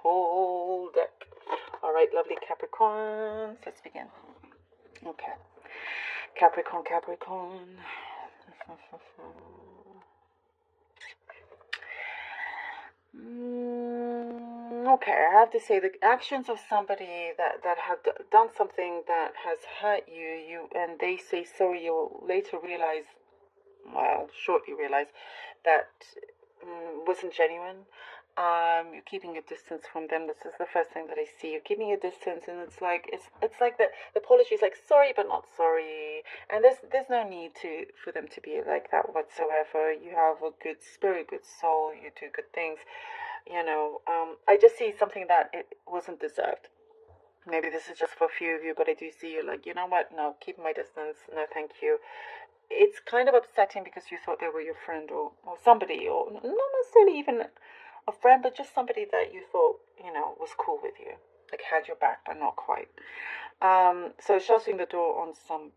whole deck. All right, lovely Capricorns, let's begin. Okay, Capricorn. Okay, I have to say the actions of somebody that have done something that has hurt you, and they say sorry, you'll later realize, well, shortly realize that wasn't genuine. You're keeping a distance from them. This is the first thing that I see. You're keeping a distance, and it's like the apology is like sorry but not sorry, and there's no need for them to be like that whatsoever. You have a good spirit, good soul. You do good things. I just see something that it wasn't deserved. Maybe this is just for a few of you, but I do see you like, you know what? No, keep my distance. No, thank you. It's kind of upsetting because you thought they were your friend or somebody, or not necessarily even a friend, but just somebody that you thought, was cool with you, like had your back, but not quite. So shutting the door on some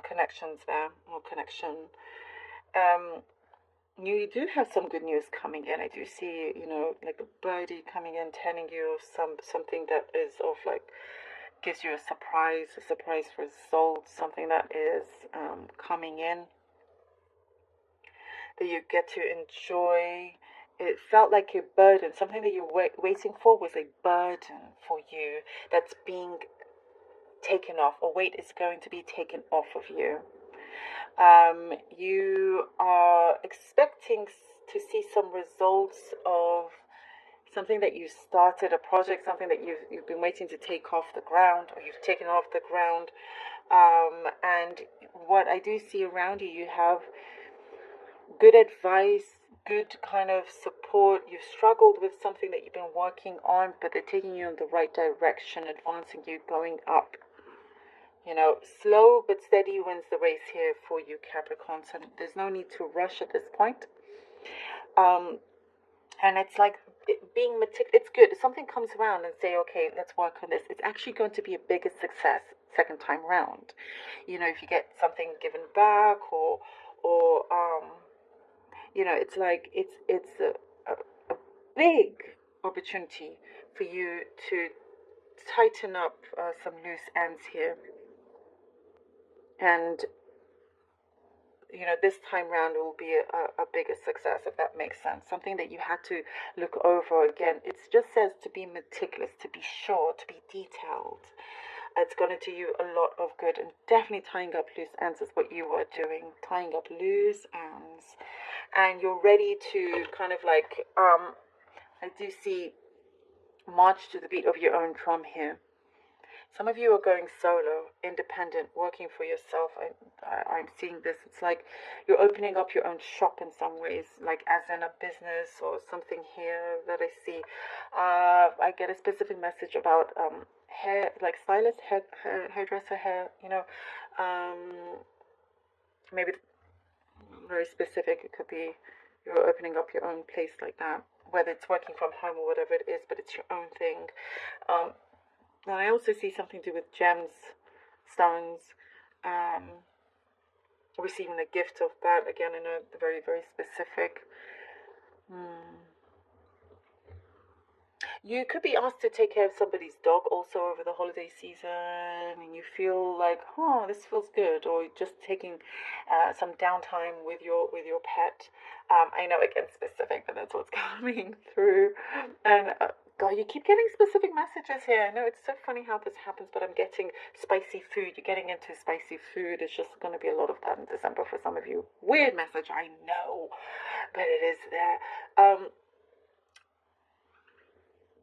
connections there, or connection. You do have some good news coming in. I do see, like a birdie coming in, telling you something that is of like gives you a surprise result, something that is coming in that you get to enjoy. It felt like a burden, something that you're waiting for was a burden for you that's being taken off, or weight is going to be taken off of you. You are expecting to see some results of something that you started, a project, something that you've been waiting to take off the ground, or you've taken off the ground. And what I do see around you, you have good advice, good kind of support. You've struggled with something that you've been working on, but they're taking you in the right direction, advancing you, going up. Slow but steady wins the race here for you, Capricorn. So there's no need to rush at this point. And it's like being meticulous. It's good. If something comes around and say, okay, let's work on this, it's actually going to be a bigger success second time round. If you get something given back, or it's like it's a big opportunity for you to tighten up some loose ends here. And this time round will be a bigger success, if that makes sense. Something that you had to look over again. It just says to be meticulous, to be sure, to be detailed. It's going to do you a lot of good, and definitely tying up loose ends is what you were doing, tying up loose ends. And you're ready to kind of like, I do see march to the beat of your own drum here. Some of you are going solo, independent, working for yourself. I'm seeing this. It's like you're opening up your own shop in some ways, like as in a business or something here that I see. I get a specific message about hair, like stylist, hairdresser, hair, maybe very specific. It could be you're opening up your own place like that, whether it's working from home or whatever it is, but it's your own thing. And I also see something to do with gems, stones, receiving a gift of that. Again, I know very, very specific. You could be asked to take care of somebody's dog also over the holiday season, and you feel like, oh, this feels good, or just taking some downtime with your pet. I know, again, specific, but that's what's coming through. And God, you keep getting specific messages here. I know it's so funny how this happens, but I'm getting spicy food. You're getting into spicy food. It's just going to be a lot of that in December for some of you. Weird message, I know, but it is there.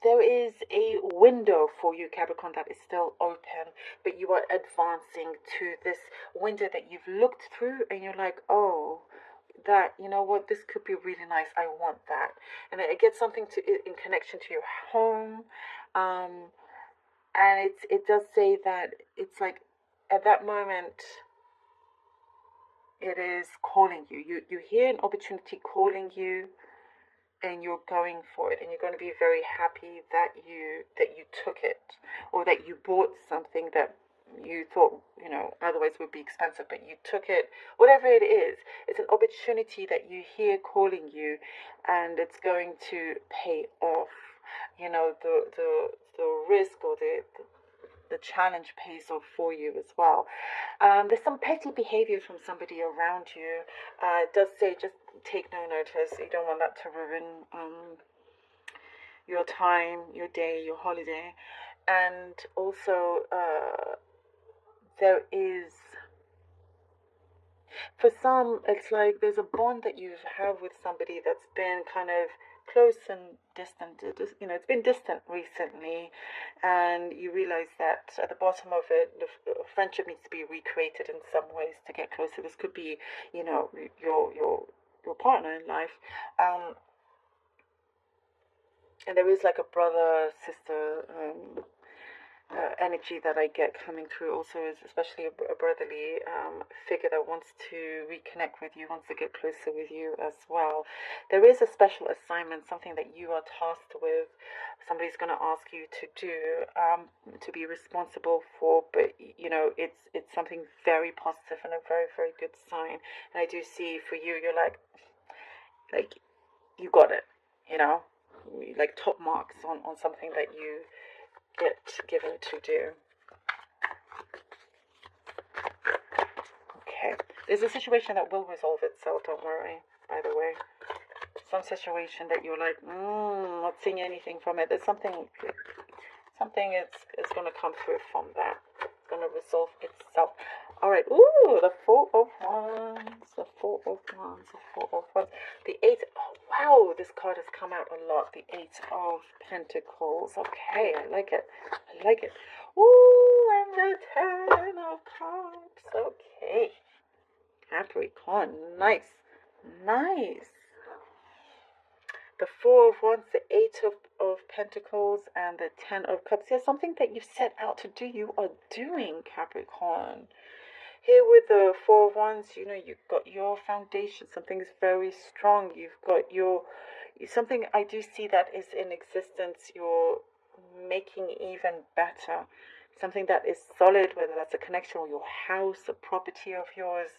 There is a window for you, Capricorn, that is still open, but you are advancing to this window that you've looked through, and you're like, oh, that, you know what, this could be really nice. I want that. And I get something in connection to your home. And it does say that it's like at that moment it is calling you. You hear an opportunity calling you, and you're going for it, and you're going to be very happy that you took it, or that you bought something that you thought otherwise would be expensive, but you took it. Whatever it is, it's an opportunity that you hear calling you, and it's going to pay off. the risk or the challenge pays off for you as well. There's some petty behavior from somebody around you. It does say just take no notice. You don't want that to ruin your time, your day, your holiday. And also, there is, for some, it's like there's a bond that you have with somebody that's been kind of close and distant. It's been distant recently, and you realize that at the bottom of it, the friendship needs to be recreated in some ways to get closer. This could be, your partner in life, and there is like a brother sister energy that I get coming through. Also, is especially a brotherly figure that wants to reconnect with you, wants to get closer with you as well. There is a special assignment, something that you are tasked with. Somebody's going to ask you to do, to be responsible for, but it's something very positive and a very, very good sign. And I do see for you, you're like you got it, like top marks on something that you get given to do. Okay, there's a situation that will resolve itself, don't worry, by the way. Some situation that you're like, not seeing anything from it. There's something is going to come through from that. It's going to resolve itself. All right, ooh, the Four of Wands, the Four of Wands, the Four of Wands. The Eight, oh wow, this card has come out a lot. The Eight of Pentacles. Okay, I like it. Ooh, and the Ten of Cups. Okay. Capricorn, nice. The Four of Wands, the Eight of Pentacles, and the Ten of Cups. There's something that you've set out to do. You are doing, Capricorn. Here with the Four of Wands, you've got your foundation. Something is very strong. You've got something I do see that is in existence. You're making even better. Something that is solid, whether that's a connection or your house, a property of yours.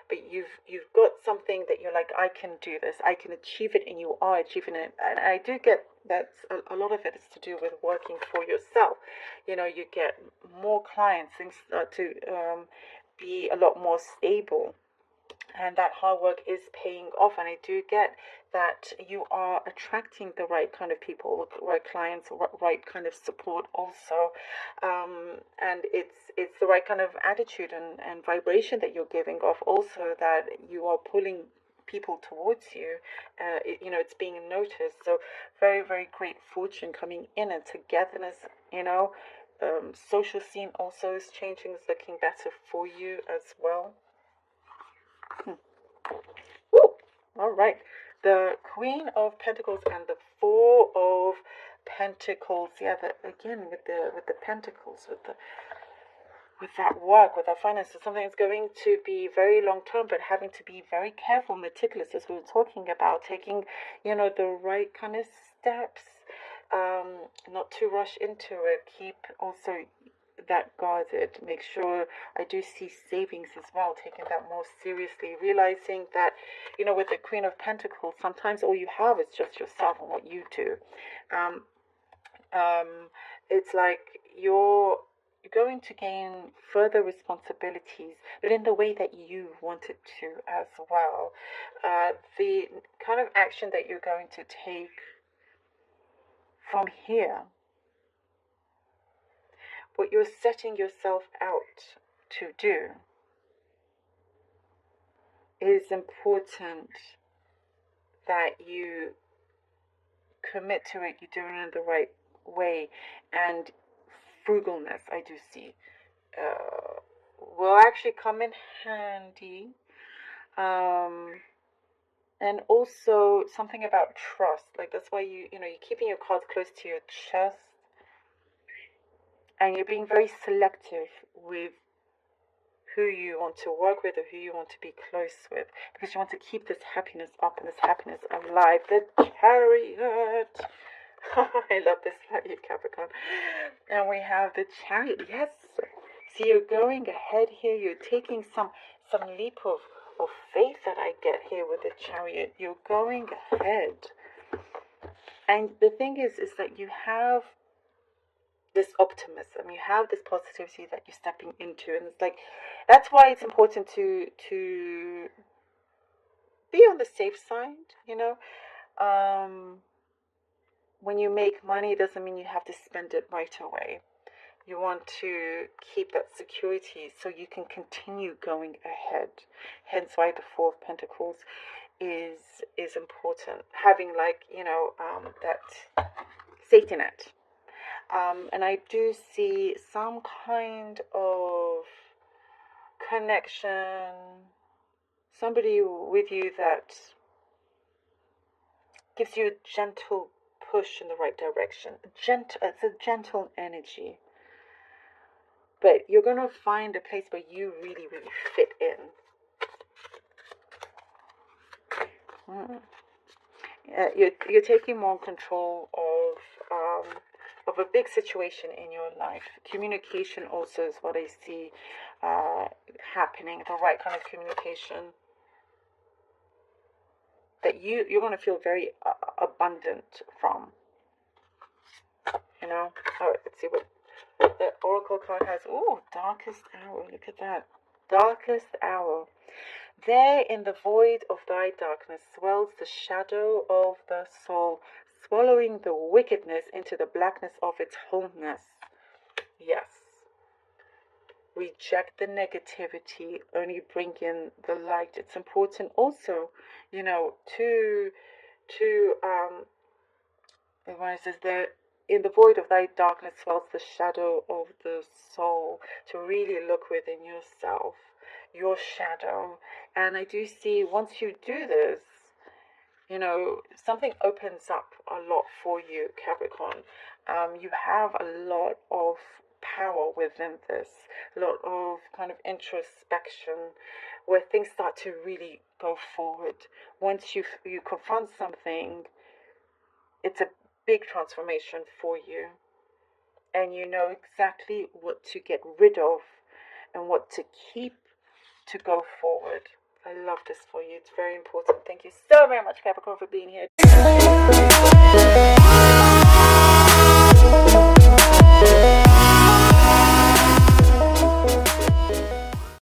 But you've got something that you're like, I can do this. I can achieve it, and you are achieving it. And I do get that a lot of it is to do with working for yourself. You get more clients, things start to be a lot more stable, and that hard work is paying off. And I do get that you are attracting the right kind of people, right clients, right kind of support also, and it's the right kind of attitude and vibration that you're giving off also, that you are pulling people towards you. It's being noticed. So very, very great fortune coming in, and togetherness. Social scene also is changing, is looking better for you as well. Woo! All right, the Queen of Pentacles and the Four of Pentacles. Yeah, again with the Pentacles, with that work, with that finances, something that's going to be very long term, but having to be very careful, meticulous, as we were talking about, taking the right kind of steps. Not to rush into it. Keep also that guarded. Make sure, I do see savings as well, taking that more seriously, realizing that with the Queen of Pentacles, sometimes all you have is just yourself and what you do. It's like you're going to gain further responsibilities, but in the way that you wanted to as well. The kind of action that you're going to take from here, what you're setting yourself out to do, is important that you commit to it. You do it in the right way, and frugalness, I do see, will actually come in handy. And also something about trust. Like, that's why you're keeping your cards close to your chest, and you're being very selective with who you want to work with or who you want to be close with, because you want to keep this happiness up and this happiness alive. The Chariot. I love this about you, Capricorn. And we have the Chariot. Yes. So you're going ahead here. You're taking some leap of faith that I get here with the Chariot. You're going ahead. And the thing is that you have this optimism, you have this positivity that you're stepping into, and it's like, that's why it's important to be on the safe side, you know. When you make money, it doesn't mean you have to spend it right away. You want to keep that security so you can continue going ahead. Hence why the Four of Pentacles is important. Having, like, you know, that safety net. And I do see some kind of connection, somebody with you that gives you a gentle push in the right direction. It's a gentle energy. But you're going to find a place where you really, really fit in. You're taking more control of a big situation in your life. Communication also is what I see happening. The right kind of communication that you're going to feel very abundant from. You know. All right. Let's see what the Oracle card has. Oh, darkest hour. Look at that. Darkest hour. There in the void of thy darkness swells the shadow of the soul, swallowing the wickedness into the blackness of its wholeness. Yes. Reject the negativity, only bring in the light. It's important also, you know, when it says there, in the void of thy darkness swells the shadow of the soul, to really look within yourself, your shadow. And I do see, once you do this, you know, something opens up a lot for you, Capricorn. You have a lot of power within this, a lot of kind of introspection, where things start to really go forward. Once you confront something, it's a big transformation for you, and you know exactly what to get rid of and what to keep to go forward. I love this for you. It's very important. Thank you so very much, Capricorn, for being here.